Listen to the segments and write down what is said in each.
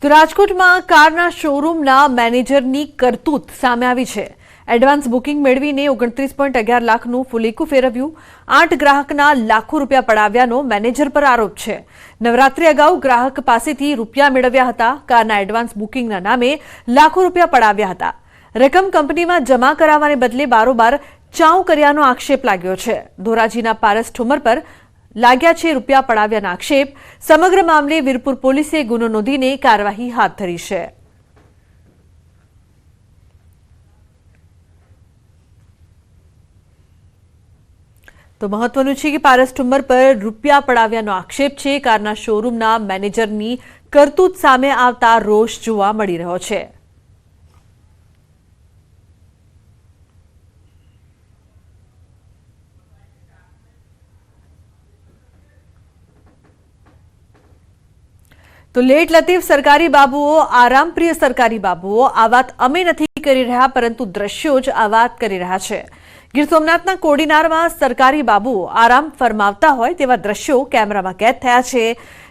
તો રાજકોટમાં કારના શોરૂમના મેનેજરની કરતૂત સામે આવી છે। એડવાન્સ બુકિંગ મેળવીને 29.11 લાખનું ફુલેકું ફેરવ્યું। 8 ગ્રાહકના લાખો રૂપિયા પડાવ્યાનો મેનેજર પર આરોપ છે। નવરાત્રી અગાઉ ગ્રાહક પાસેથી રૂપિયા મેળવ્યા હતા। કારના એડવાન્સ બુકિંગના નામે લાખો રૂપિયા પડાવ્યા હતા। રકમ કંપનીમાં જમા કરાવવાને બદલે બારોબાર ચાઉ કર્યાનો આક્ષેપ લાગ્યો છે। ધોરાજીના પારસ ઠુમર પર लाग्या छे रूपिया पड़ाव्याना आक्षेप। समग्र मामले वीरपुर पोलीसे गुनो नोंधीने कार्यवाही हाथ धरी छे। तो महत्वनुं छे के पारस ठुम्मर पर रूपिया पड़ाव्यानो आक्षेप छे। कारना शोरूमना मेनेजरनी करतूत सामे आवता रोष जोवा मळी रह्यो छे। तो लेट लतीफ सरकारी बाबुओ आराम प्रिय सरकारी बाबुओ आ वात अमे नथी करी रह्या परंतु दृश्यो ज आ वात करी रह्या छे। गीर सोमनाथना कोडीनारमां सरकारी बाबुओ आराम फरमावता होय तेवा दृश्यो केमेरामां कैद थया छे।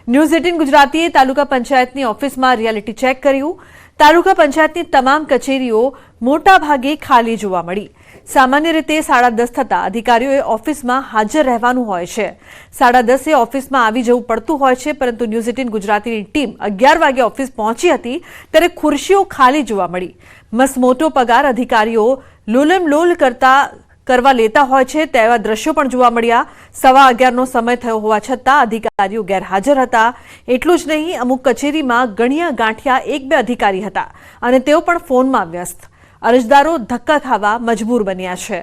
न्यूज 18 गुजरातीए तालुका पंचायतनी ऑफिसमां रियालिटी चेक कर्युं। तालुका पंचायतनी तमाम कचेरीओ मोटा भागे खाली जोवा मळी। सामान्य रीते 10:30 थता अधिकारीओए ऑफिसमां हाजर रहेवानुं होय छे। 10:30 ऑफिसमां आवी जवुं पड़तुं होय छे परंतु न्यूज 18 गुजरातीनी टीम 11 वागे ऑफिस पहोंची हती त्यारे खुर्शीओ खाली जोवा मळी। मसमोटो पगार अधिकारीओ लोलमलोल करवा लेता होय छे तेवा दृश्यो पण जोवा मळ्या। 11:15 नो समय थयो होवा छतां अधिकारीओ गैरहाजर हता। एटલું જ નહીં અમુક કચેરીમાં ગણ્યા ગાંઠિયા 1-2 अधिकारी हता અને તેઓ પણ ફોનમાં વ્યસ્ત। અરજદારો ધક્કા ખાવા મજબૂર બન્યા છે।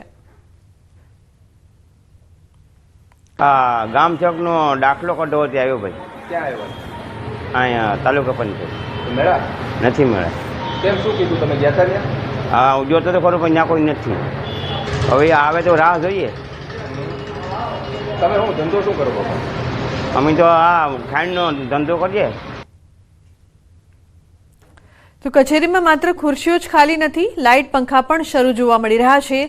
ગામ ચોકનો દાખલો કઢાવવા આવ્યો ભાઈ। ક્યાં આવ્યો? અહીંયા તાલુકા પંચાયત મેળા નથી મળે। કેમ શું કીધું તમે ગયા હતા ત્યાં? હા જોતો તો ખરો પણ ત્યાં કોઈ નથી। હવે આવે તો રાહ જોઈએ। તમે હું ધંધો શું કરો બાપા? અમે તો આ ખાંડનો ધંધો કરીએ। तो कचेरीमां मात्र खुर्शीओ ज खाली नथी, लाइट पंखा पण शरू जोवा मळी रह्या छे।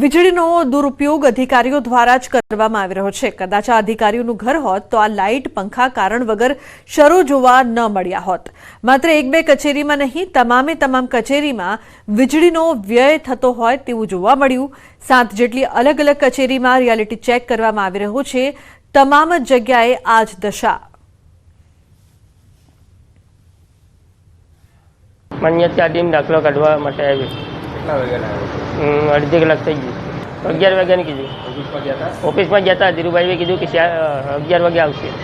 वीजळीनो दुरुपयोग अधिकारीओ द्वारा ज करवामां आवी रह्यो छे। कदाच आ अधिकारीओनुं घर होत तो आ लाइट पंखा कारण वगर शरू जोवा न मळ्या होत। मात्र 1-2 कचेरीमां नहीं तमामे तमाम कचेरीमां वीजळीनो व्यय थतो होय तेवुं जोवा मळ्युं। 7 जेटली अलग अलग कचेरीमां रियालिटी चेक करवामां आवी रह्यो छे। तमाम ज जग्याए आ ज दशा। મને ટીમ દાખલો કાઢવા માટે આવી। કેટલા વાગ્યાના આવ્યો? અડધી કલાક થઈ ગઈ। 11 વાગ્યાની કીધું। ઓફિસમાં ગયા હતા? ઓફિસમાં ગયા હતા, ધીરુભાઈએ કીધું કે 11 વાગે આવશે।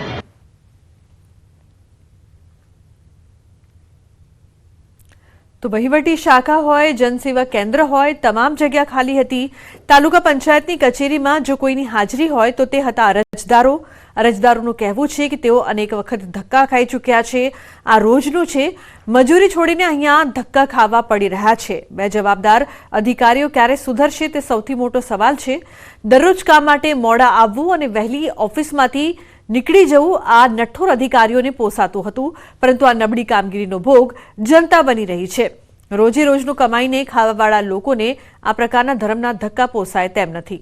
तो वहीवटी शाखा होय जनसेवा केन्द्र होय तमाम जग्या खाली हती। तालुका पंचायतनी कचेरीमां जो कोईनी हाजरी होय तो ते हता अरजदारो। अरजदारोनुं कहेवुं छे के तेओ अनेक वखत धक्का खाई चूक्या छे। आ रोजनुं छे। मजूरी छोड़ीने अहींया धक्का खावा पड़ी रह्या छे। बे जवाबदार अधिकारीओ क्यारे सुधरशे ते सौथी मोटो सवाल छे। दररोज काम माटे मोड़ा आववुं अने वहेली ऑफिसमांथी નીકળી જવું આ નઠ્ઠોર અધિકારીઓને પોસાતું હતું પરંતુ આ નબળી કામગીરીનો ભોગ જનતા બની રહી છે। રોજે રોજનું કમાઈને ખાવાવાળા લોકોને આ પ્રકારના ધર્મના ધક્કા પોસાય તેમ નથી।